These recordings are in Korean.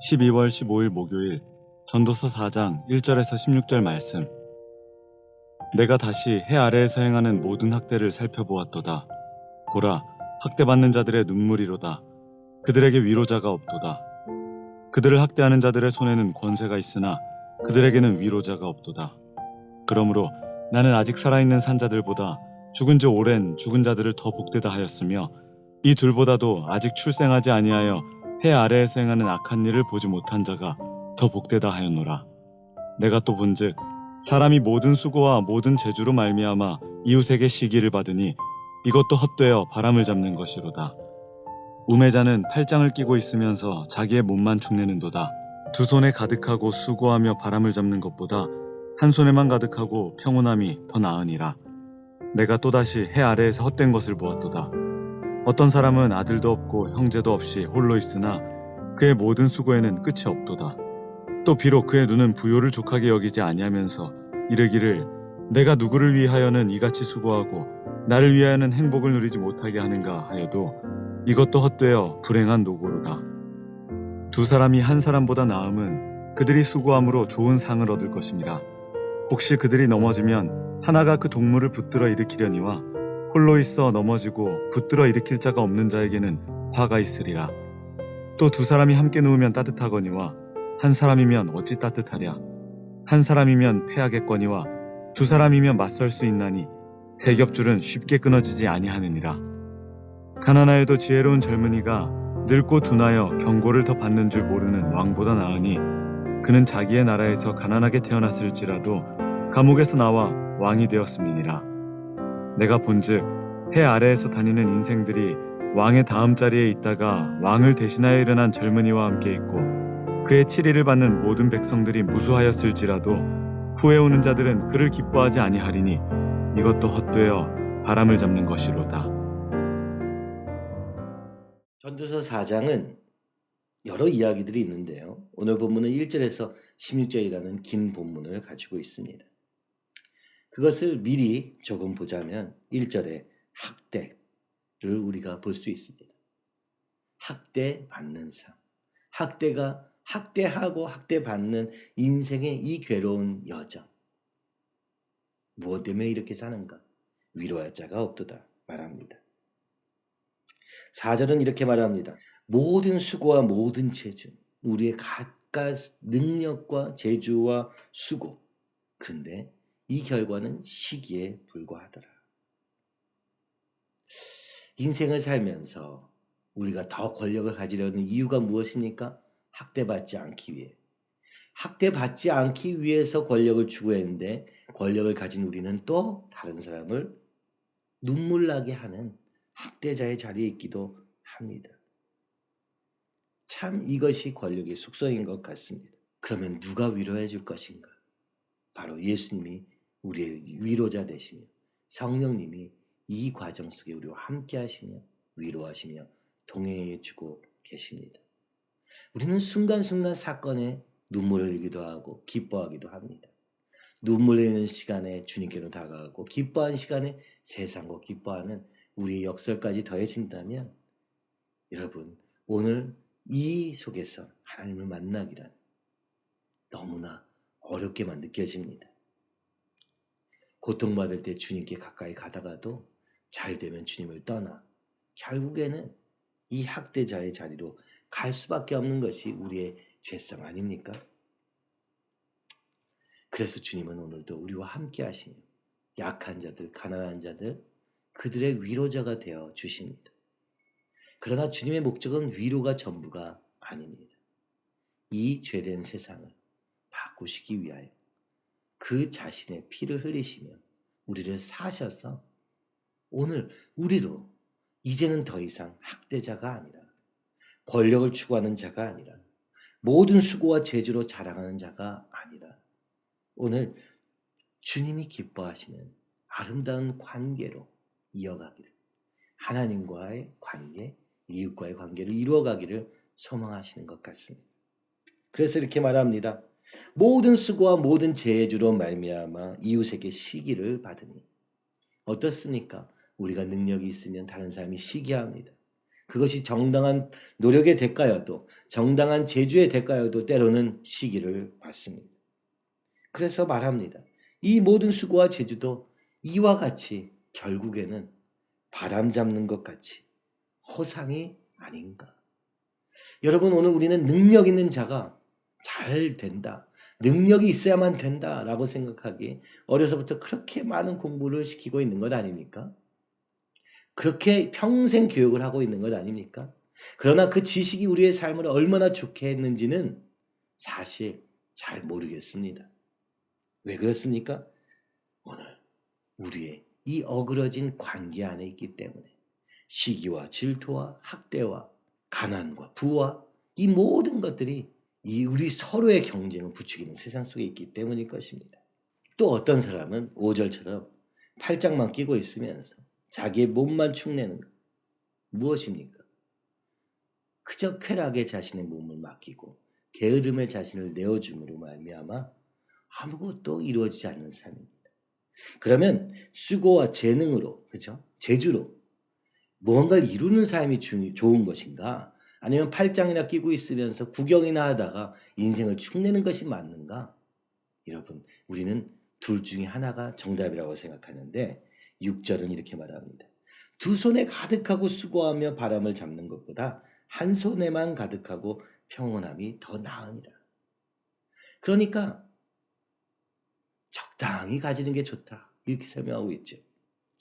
12월 15일 목요일 전도서 4장 1절에서 16절 말씀. 내가 다시 해 아래에서 행하는 모든 학대를 살펴보았도다. 보라, 학대받는 자들의 눈물이로다. 그들에게 위로자가 없도다. 그들을 학대하는 자들의 손에는 권세가 있으나 그들에게는 위로자가 없도다. 그러므로 나는 아직 살아있는 산자들보다 죽은 지 오랜 죽은 자들을 더 복되다 하였으며, 이 둘보다도 아직 출생하지 아니하여 해 아래에서 행하는 악한 일을 보지 못한 자가 더 복되다 하였노라. 내가 또 본즉 사람이 모든 수고와 모든 재주로 말미암아 이웃에게 시기를 받으니 이것도 헛되어 바람을 잡는 것이로다. 우매자는 팔짱을 끼고 있으면서 자기의 몸만 축내는도다. 두 손에 가득하고 수고하며 바람을 잡는 것보다 한 손에만 가득하고 평온함이 더 나으니라. 내가 또다시 해 아래에서 헛된 것을 보았도다. 어떤 사람은 아들도 없고 형제도 없이 홀로 있으나 그의 모든 수고에는 끝이 없도다. 또 비록 그의 눈은 부요를 족하게 여기지 아니하면서 이르기를 내가 누구를 위하여는 이같이 수고하고 나를 위하여는 행복을 누리지 못하게 하는가 하여도 이것도 헛되어 불행한 노고로다. 두 사람이 한 사람보다 나음은 그들이 수고함으로 좋은 상을 얻을 것임이라. 혹시 그들이 넘어지면 하나가 그 동물을 붙들어 일으키려니와 홀로 있어 넘어지고 붙들어 일으킬 자가 없는 자에게는 화가 있으리라. 또 두 사람이 함께 누우면 따뜻하거니와 한 사람이면 어찌 따뜻하랴. 한 사람이면 패하겠거니와 두 사람이면 맞설 수 있나니 세 겹줄은 쉽게 끊어지지 아니하느니라. 가난하여도 지혜로운 젊은이가 늙고 둔하여 경고를 더 받는 줄 모르는 왕보다 나으니, 그는 자기의 나라에서 가난하게 태어났을지라도 감옥에서 나와 왕이 되었음이니라. 내가 본즉 해 아래에서 다니는 인생들이 왕의 다음 자리에 있다가 왕을 대신하여 일어난 젊은이와 함께 있고, 그의 치리를 받는 모든 백성들이 무수하였을지라도 후에 오는 자들은 그를 기뻐하지 아니하리니 이것도 헛되어 바람을 잡는 것이로다. 전도서 4장은 여러 이야기들이 있는데요. 오늘 본문은 1절에서 16절이라는 긴 본문을 가지고 있습니다. 그것을 미리 조금 보자면 1절에 학대를 우리가 볼 수 있습니다. 학대받는 삶. 학대하고 학대받는 인생의 이 괴로운 여정. 무엇 때문에 이렇게 사는가? 위로할 자가 없도다 말합니다. 4절은 이렇게 말합니다. 모든 수고와 모든 재주, 우리의 각각 능력과 재주와 수고. 그런데 이 결과는 시기에 불과하더라. 인생을 살면서 우리가 더 권력을 가지려는 이유가 무엇입니까? 학대받지 않기 위해. 학대받지 않기 위해서 권력을 추구했는데, 권력을 가진 우리는 또 다른 사람을 눈물 나게 하는 학대자의 자리에 있기도 합니다. 참 이것이 권력의 속성인 것 같습니다. 그러면 누가 위로해 줄 것인가? 바로 예수님이 우리의 위로자 되시며 성령님이 이 과정 속에 우리와 함께 하시며 위로하시며 동행해 주고 계십니다. 우리는 순간순간 사건에 눈물을 흘리기도 하고 기뻐하기도 합니다. 눈물 흘리는 시간에 주님께로 다가가고 기뻐하는 시간에 세상과 기뻐하는 우리의 역설까지 더해진다면, 여러분 오늘 이 속에서 하나님을 만나기란 너무나 어렵게만 느껴집니다. 고통받을 때 주님께 가까이 가다가도 잘 되면 주님을 떠나 결국에는 이 학대자의 자리로 갈 수밖에 없는 것이 우리의 죄성 아닙니까? 그래서 주님은 오늘도 우리와 함께 하시며 약한 자들, 가난한 자들, 그들의 위로자가 되어 주십니다. 그러나 주님의 목적은 위로가 전부가 아닙니다. 이 죄된 세상을 바꾸시기 위하여 그 자신의 피를 흘리시며 우리를 사셔서 오늘 우리로 이제는 더 이상 학대자가 아니라, 권력을 추구하는 자가 아니라, 모든 수고와 재주로 자랑하는 자가 아니라, 오늘 주님이 기뻐하시는 아름다운 관계로 이어가기를, 하나님과의 관계, 이웃과의 관계를 이루어가기를 소망하시는 것 같습니다. 그래서 이렇게 말합니다. 모든 수고와 모든 재주로 말미암아 이웃에게 시기를 받으니. 어떻습니까? 우리가 능력이 있으면 다른 사람이 시기합니다. 그것이 정당한 노력의 대가여도 정당한 재주의 대가여도 때로는 시기를 받습니다. 그래서 말합니다. 이 모든 수고와 재주도 이와 같이 결국에는 바람 잡는 것 같이 허상이 아닌가. 여러분, 오늘 우리는 능력 있는 자가 잘 된다, 능력이 있어야만 된다라고 생각하기 어려서부터 그렇게 많은 공부를 시키고 있는 것 아닙니까? 그렇게 평생 교육을 하고 있는 것 아닙니까? 그러나 그 지식이 우리의 삶을 얼마나 좋게 했는지는 사실 잘 모르겠습니다. 왜 그렇습니까? 오늘 우리의 이 어그러진 관계 안에 있기 때문에 시기와 질투와 학대와 가난과 부와 이 모든 것들이 이 우리 서로의 경쟁을 부추기는 세상 속에 있기 때문일 것입니다. 또 어떤 사람은 5절처럼 팔짱만 끼고 있으면서 자기의 몸만 축내는 것. 무엇입니까? 그저 쾌락에 자신의 몸을 맡기고 게으름에 자신을 내어줌으로 말미암아 아무것도 이루어지지 않는 삶입니다. 그러면 수고와 재능으로, 그죠? 재주로 무언가를 이루는 삶이 좋은 것인가? 아니면 팔짱이나 끼고 있으면서 구경이나 하다가 인생을 축내는 것이 맞는가? 여러분, 우리는 둘 중에 하나가 정답이라고 생각하는데 6절은 이렇게 말합니다. 두 손에 가득하고 수고하며 바람을 잡는 것보다 한 손에만 가득하고 평온함이 더 나으니라. 그러니까 적당히 가지는 게 좋다, 이렇게 설명하고 있죠.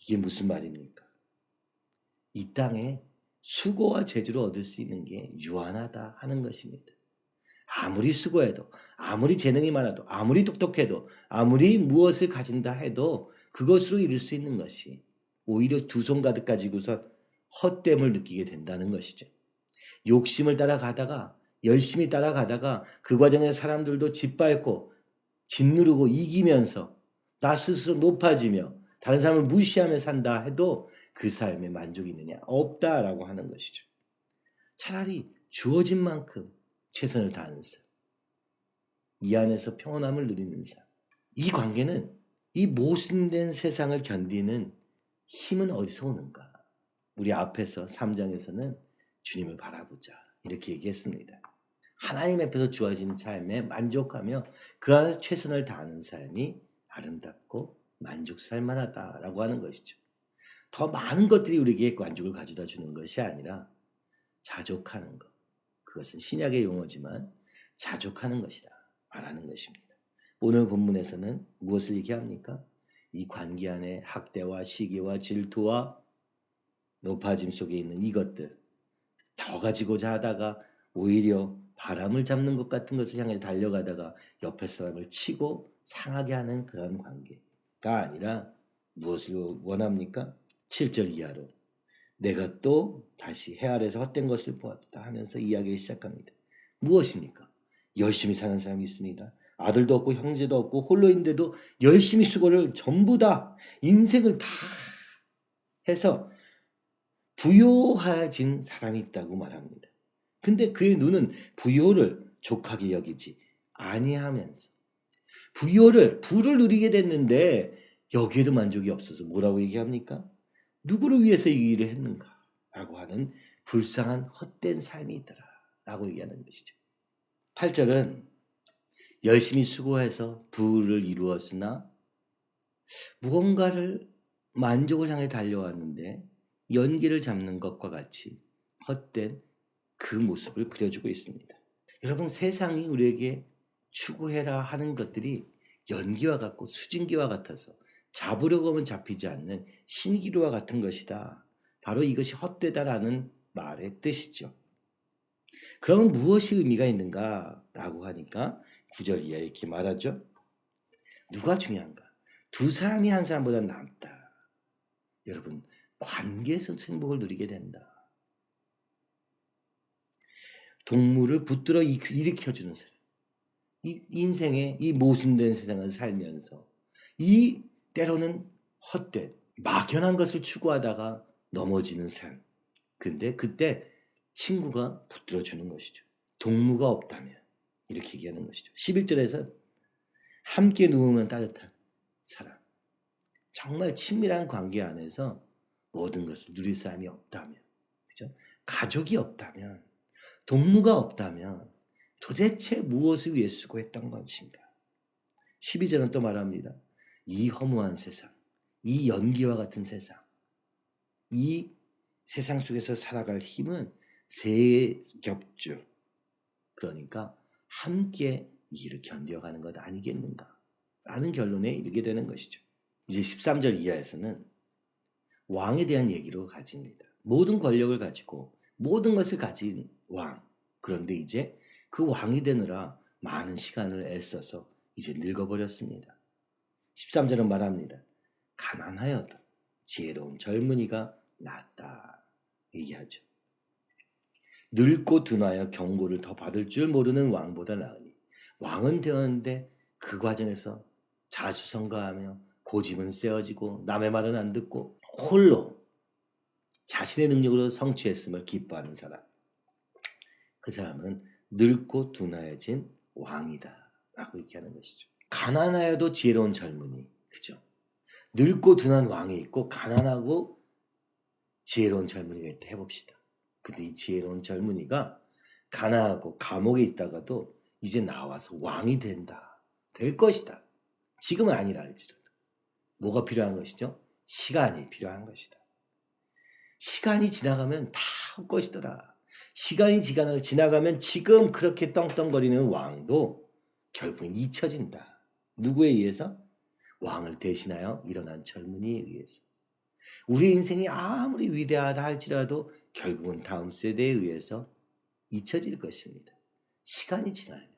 이게 무슨 말입니까? 이 땅에 수고와 재주로 얻을 수 있는 게 유한하다 하는 것입니다. 아무리 수고해도, 아무리 재능이 많아도, 아무리 똑똑해도, 아무리 무엇을 가진다 해도 그것으로 이룰 수 있는 것이 오히려 두 손 가득 가지고서 헛됨을 느끼게 된다는 것이죠. 욕심을 따라가다가, 열심히 따라가다가 그 과정에 사람들도 짓밟고 짓누르고 이기면서 나 스스로 높아지며 다른 사람을 무시하며 산다 해도 그 삶에 만족이 있느냐? 없다라고 하는 것이죠. 차라리 주어진 만큼 최선을 다하는 삶, 이 안에서 평온함을 누리는 삶. 이 관계는, 이 모순된 세상을 견디는 힘은 어디서 오는가? 우리 앞에서 3장에서는 주님을 바라보자, 이렇게 얘기했습니다. 하나님 앞에서 주어진 삶에 만족하며 그 안에서 최선을 다하는 삶이 아름답고 만족살 만하다라고 하는 것이죠. 더 많은 것들이 우리에게 만족을 가져다 주는 것이 아니라 자족하는 것. 그것은 신약의 용어지만 자족하는 것이다 말하는 것입니다. 오늘 본문에서는 무엇을 얘기합니까? 이 관계 안에 학대와 시기와 질투와 높아짐 속에 있는 이것들, 더 가지고자 하다가 오히려 바람을 잡는 것 같은 것을 향해 달려가다가 옆에 사람을 치고 상하게 하는 그런 관계가 아니라 무엇을 원합니까? 7절 이하로 내가 또 다시 해 아래에서 헛된 것을 보았다 하면서 이야기를 시작합니다. 무엇입니까? 열심히 사는 사람이 있습니다. 아들도 없고 형제도 없고 홀로인데도 열심히 수고를 전부 다 인생을 다 해서 부요해진 사람이 있다고 말합니다. 근데 그의 눈은 부요를 족하게 여기지 아니하면서 부를 누리게 됐는데 여기에도 만족이 없어서 뭐라고 얘기합니까? 누구를 위해서 이 일을 했는가? 라고 하는 불쌍한 헛된 삶이 있더라 라고 얘기하는 것이죠. 8절은 열심히 수고해서 부를 이루었으나 무언가를 만족을 향해 달려왔는데 연기를 잡는 것과 같이 헛된 그 모습을 그려주고 있습니다. 여러분, 세상이 우리에게 추구해라 하는 것들이 연기와 같고 수증기와 같아서 잡으려고 하면 잡히지 않는 신기루와 같은 것이다. 바로 이것이 헛되다라는 말의 뜻이죠. 그러면 무엇이 의미가 있는가? 라고 하니까 9절 이하에 이렇게 말하죠. 누가 중요한가? 두 사람이 한 사람보다 낫다. 여러분, 관계에서 행복을 누리게 된다. 동물을 붙들어 일으켜주는 사람. 이 인생의 이 모순된 세상을 살면서 이 때로는 헛된 막연한 것을 추구하다가 넘어지는 삶. 근데 그때 친구가 붙들어주는 것이죠. 동무가 없다면 이렇게 얘기하는 것이죠. 11절에서 함께 누우면 따뜻한 사람. 정말 친밀한 관계 안에서 모든 것을 누릴 사람이 없다면 그죠? 가족이 없다면, 동무가 없다면 도대체 무엇을 위해 수고했던 것인가? 12절은 또 말합니다. 이 허무한 세상, 이 연기와 같은 세상, 이 세상 속에서 살아갈 힘은 세 겹줄, 그러니까 함께 이 일을 견뎌가는 것 아니겠는가? 라는 결론에 이르게 되는 것이죠. 이제 13절 이하에서는 왕에 대한 얘기로 가집니다. 모든 권력을 가지고 모든 것을 가진 왕. 그런데 이제 그 왕이 되느라 많은 시간을 애써서 이제 늙어버렸습니다. 13절은 말합니다. 가난하여도 지혜로운 젊은이가 낫다 얘기하죠. 늙고 둔하여 경고를 더 받을 줄 모르는 왕보다 나으니 왕은 되었는데 그 과정에서 자수성가하며 고집은 세어지고 남의 말은 안 듣고 홀로 자신의 능력으로 성취했음을 기뻐하는 사람. 그 사람은 늙고 둔하여진 왕이다 라고 얘기하는 것이죠. 가난하여도 지혜로운 젊은이. 그죠? 늙고 둔한 왕이 있고 가난하고 지혜로운 젊은이가 있다 해봅시다. 근데 이 지혜로운 젊은이가 가난하고 감옥에 있다가도 이제 나와서 왕이 된다. 될 것이다. 지금은 아니라 할지라도. 뭐가 필요한 것이죠? 시간이 필요한 것이다. 시간이 지나가면 다 헛것이더라. 시간이 지나가면 지금 그렇게 떵떵거리는 왕도 결국엔 잊혀진다. 누구에 의해서? 왕을 대신하여 일어난 젊은이에 의해서. 우리 인생이 아무리 위대하다 할지라도 결국은 다음 세대에 의해서 잊혀질 것입니다. 시간이 지나면.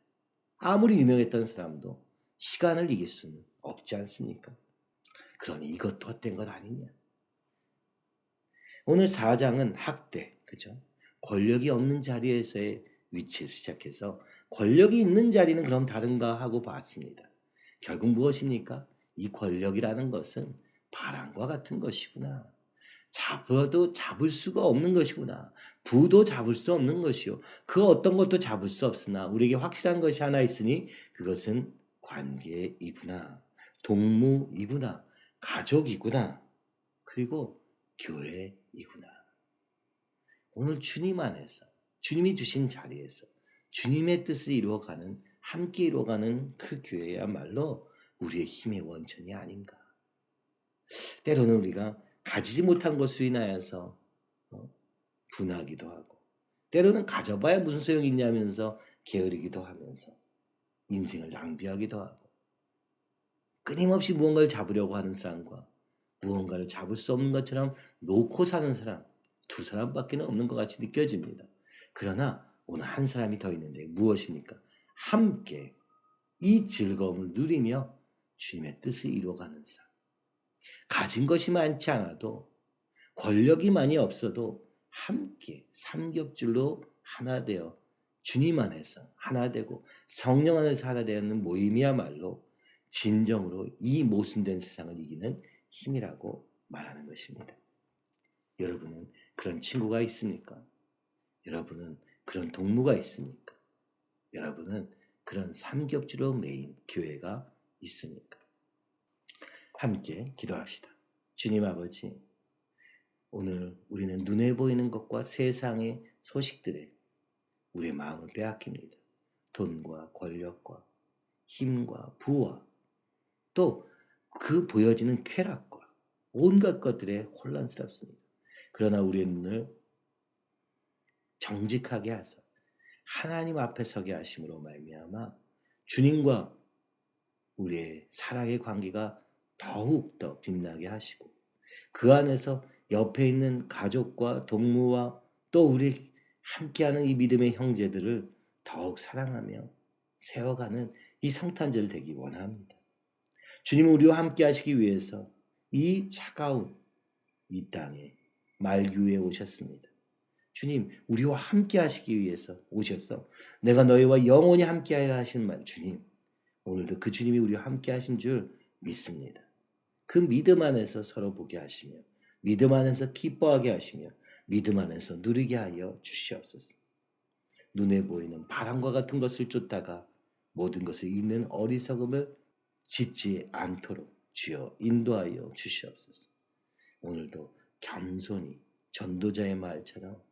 아무리 유명했던 사람도 시간을 이길 수는 없지 않습니까? 그러니 이것도 헛된 것 아니냐. 오늘 4장은 학대, 그죠? 권력이 없는 자리에서의 위치에서 시작해서 권력이 있는 자리는 그럼 다른가 하고 봤습니다. 결국 무엇입니까? 이 권력이라는 것은 바람과 같은 것이구나. 잡아도 잡을 수가 없는 것이구나. 부도 잡을 수 없는 것이요. 그 어떤 것도 잡을 수 없으나 우리에게 확실한 것이 하나 있으니 그것은 관계이구나. 동무이구나. 가족이구나. 그리고 교회이구나. 오늘 주님 안에서 주님이 주신 자리에서 주님의 뜻을 이루어가는 함께 이루어가는 그 교회야말로 우리의 힘의 원천이 아닌가. 때로는 우리가 가지지 못한 것으로 인하여서 분하기도 하고 때로는 가져봐야 무슨 소용이 있냐면서 게으르기도 하면서 인생을 낭비하기도 하고 끊임없이 무언가를 잡으려고 하는 사람과 무언가를 잡을 수 없는 것처럼 놓고 사는 사람 두 사람밖에 없는 것 같이 느껴집니다. 그러나 오늘 한 사람이 더 있는데 무엇입니까? 함께 이 즐거움을 누리며 주님의 뜻을 이루어가는 사람. 가진 것이 많지 않아도 권력이 많이 없어도 함께 삼겹줄로 하나 되어 주님 안에서 하나 되고 성령 안에서 하나 되는 모임이야말로 진정으로 이 모순된 세상을 이기는 힘이라고 말하는 것입니다. 여러분은 그런 친구가 있습니까? 여러분은 그런 동무가 있습니까? 여러분은 그런 삼겹줄로 매인 교회가 있습니까? 함께 기도합시다. 주님 아버지, 오늘 우리는 눈에 보이는 것과 세상의 소식들에 우리의 마음을 빼앗깁니다. 돈과 권력과 힘과 부와 또 그 보여지는 쾌락과 온갖 것들에 혼란스럽습니다. 그러나 우리의 눈을 정직하게 하사 하나님 앞에 서게 하심으로 말미암아 주님과 우리의 사랑의 관계가 더욱 더 빛나게 하시고 그 안에서 옆에 있는 가족과 동무와 또 우리 함께하는 이 믿음의 형제들을 더욱 사랑하며 세워가는 이 성탄절 되기 원합니다. 주님은 우리와 함께 하시기 위해서 이 차가운 이 땅에 말기후에 오셨습니다. 주님, 우리와 함께 하시기 위해서 오셔서 내가 너희와 영원히 함께하여 하신 말 주님, 오늘도 그 주님이 우리와 함께 하신 줄 믿습니다. 그 믿음 안에서 서로 보게 하시며 믿음 안에서 기뻐하게 하시며 믿음 안에서 누리게 하여 주시옵소서. 눈에 보이는 바람과 같은 것을 쫓다가 모든 것을 잃는 어리석음을 짓지 않도록 주여 인도하여 주시옵소서. 오늘도 겸손히 전도자의 말처럼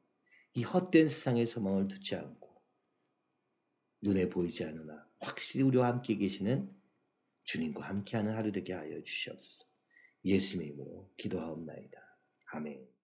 이 헛된 세상의 소망을 두지 않고 눈에 보이지 않으나 확실히 우리와 함께 계시는 주님과 함께하는 하루 되게 하여 주시옵소서. 예수님의 이름으로 기도하옵나이다. 아멘.